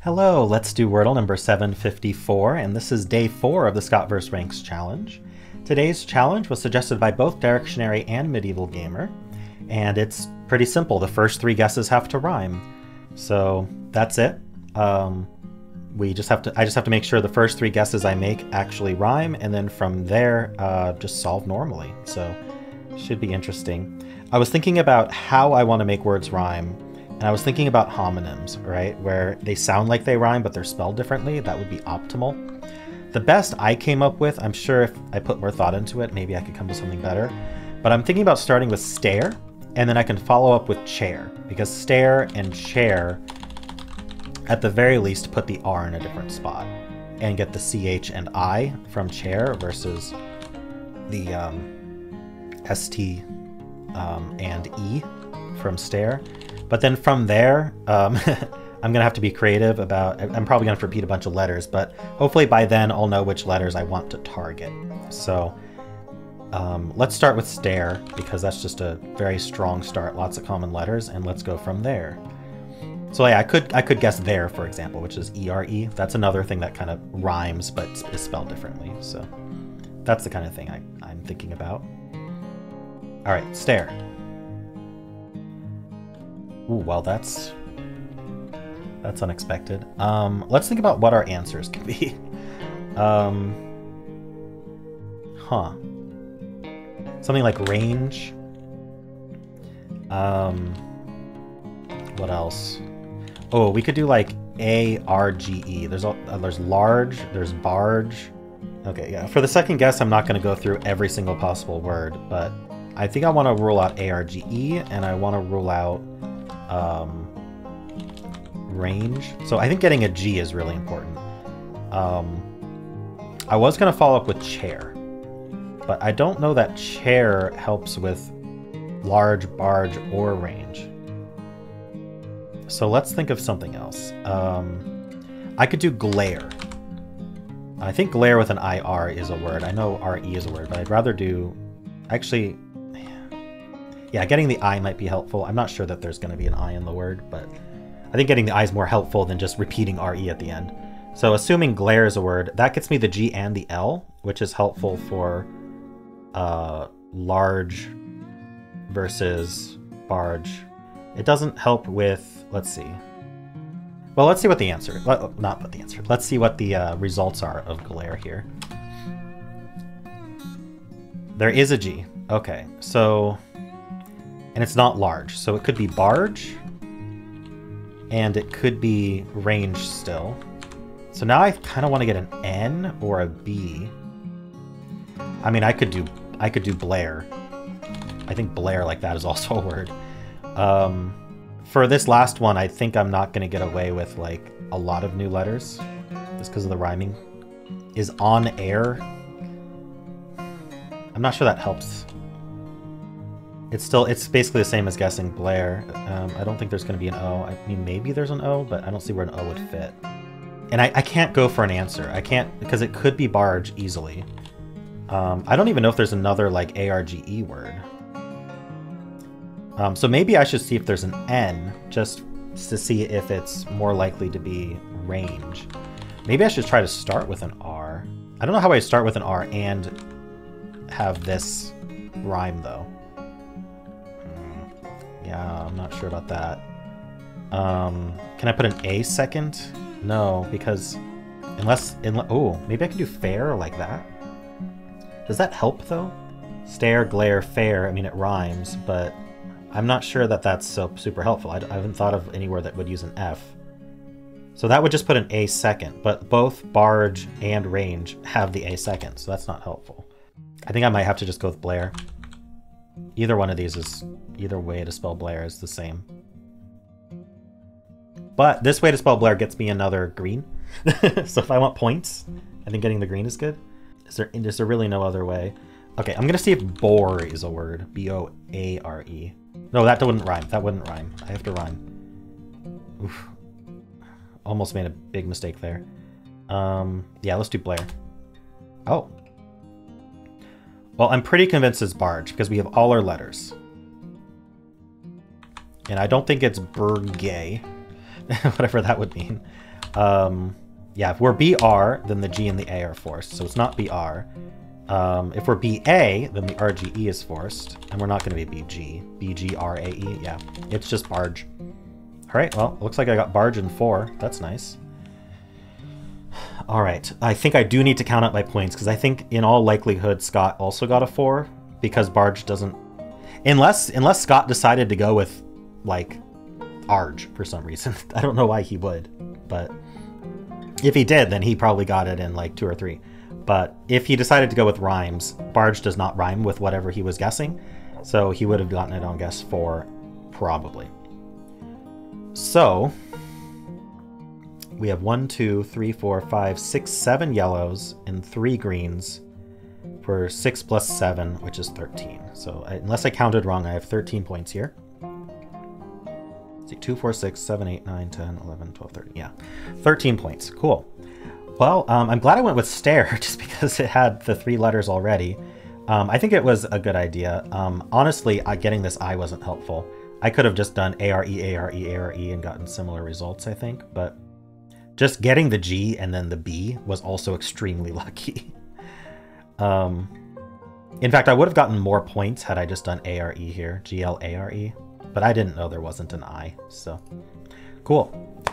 Hello, let's do Wordle number 754, and this is day 4 of the Scott vs. Rangsk challenge. Today's challenge was suggested by both Dictionary and Medieval Gamer, and it's pretty simple. The first 3 guesses have to rhyme. So that's it. I just have to make sure the first 3 guesses I make actually rhyme, and then from there, just solve normally. So should be interesting. I was thinking about how I want to make words rhyme. And I was thinking about homonyms, right? Where they sound like they rhyme, but they're spelled differently. That would be optimal. The best I came up with, I'm sure if I put more thought into it, maybe I could come to something better. But I'm thinking about starting with stare, and then I can follow up with chair. Because stare and chair, at the very least, put the R in a different spot. And get the CH and I from chair versus the ST and E from stare. But then from there, I'm going to have to be creative about, I'm probably going to repeat a bunch of letters, but hopefully by then I'll know which letters I want to target. So let's start with stare, because that's just a very strong start, lots of common letters, and let's go from there. So yeah, I could guess there, for example, which is E-R-E. That's another thing that kind of rhymes, but is spelled differently. So that's the kind of thing I'm thinking about. All right, stare. Ooh, well, that's unexpected. Let's think about what our answers can be. Something like range. What else? Oh, we could do like A-R-G-E. There's large, there's barge. Okay, yeah. For the second guess, I'm not going to go through every single possible word, but I think I want to rule out A-R-G-E, and I want to rule out range. So I think getting a G is really important. I was going to follow up with chair, but I don't know that chair helps with large, barge, or range. So let's think of something else. I could do glare. I think glare with an I-R is a word. I know R-E is a word, but I'd rather do... Actually... Yeah, getting the I might be helpful. I'm not sure that there's going to be an I in the word, but I think getting the I is more helpful than just repeating RE at the end. So assuming glare is a word, that gets me the G and the L, which is helpful for large versus barge. It doesn't help with, let's see. Well, let's see what the answer, not what the answer, let's see what the results are of glare here. There is a G. Okay, so... And it's not large, so it could be barge, and it could be range still. So now I kind of want to get an N or a B. I mean, I could do Blair. I think Blair like that is also a word. For this last one, I think I'm not going to get away with like a lot of new letters, just because of the rhyming. Is on air. I'm not sure that helps. It's basically the same as guessing Blair. I don't think there's going to be an O. I mean, maybe there's an O, but I don't see where an O would fit. And I can't go for an answer. I can't, because it could be barge easily. I don't even know if there's another like A-R-G-E word. So maybe I should see if there's an N, just to see if it's more likely to be range. Maybe I should try to start with an R. I don't know how I start with an R and have this rhyme, though. Yeah, I'm not sure about that. Can I put an A second? No, because oh, maybe I can do fair like that. Does that help though? Stare, glare, fair. I mean, it rhymes, but I'm not sure that that's so super helpful. I haven't thought of anywhere that would use an F. So that would just put an A second, but both barge and range have the A second, so that's not helpful. I think I might have to just go with Blair. Either one of these is, either way to spell Blair is the same. But this way to spell Blair gets me another green. So if I want points, I think getting the green is good. Is there really no other way? Okay, I'm gonna see if bore is a word. B-O-A-R-E. No, that wouldn't rhyme. That wouldn't rhyme. I have to rhyme. Oof. Almost made a big mistake there. Yeah, let's do Blair. Oh. Well, I'm pretty convinced it's barge, because we have all our letters. And I don't think it's Burgay, whatever that would mean. Yeah, if we're BR, then the G and the A are forced, so it's not BR. If we're BA, then the RGE is forced, and we're not going to be BG. BGRAE, yeah, it's just barge. All right, well, looks like I got barge in 4. That's nice. All right, I think I do need to count up my points, because I think in all likelihood Scott also got a 4, because barge doesn't... Unless Scott decided to go with, like, Arge for some reason. I don't know why he would, but if he did, then he probably got it in, like, 2 or 3. But if he decided to go with rhymes, barge does not rhyme with whatever he was guessing, so he would have gotten it on guess 4, probably. So we have 1, 2, 3, 4, 5, 6, 7 yellows and 3 greens for 6 plus 7, which is 13. So unless I counted wrong, I have 13 points here. Let's see, 2, 4, 6, 7, 8, 9, 10, 11, 12, 13. Yeah, 13 points. Cool. Well, I'm glad I went with stare just because it had the 3 letters already. I think it was a good idea. Honestly, getting this I wasn't helpful. I could have just done ARE, ARE, ARE and gotten similar results, I think, but just getting the G and then the B was also extremely lucky. In fact, I would have gotten more points had I just done ARE here, GLARE, but I didn't know there wasn't an I, so cool.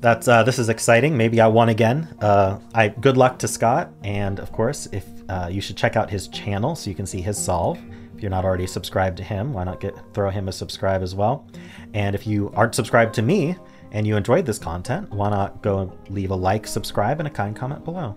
That's this is exciting. Maybe I won again. Good luck to Scott, and of course, if you should check out his channel so you can see his solve. If you're not already subscribed to him, why not throw him a subscribe as well? And if you aren't subscribed to me and you enjoyed this content, why not go and leave a like, subscribe, and a kind comment below.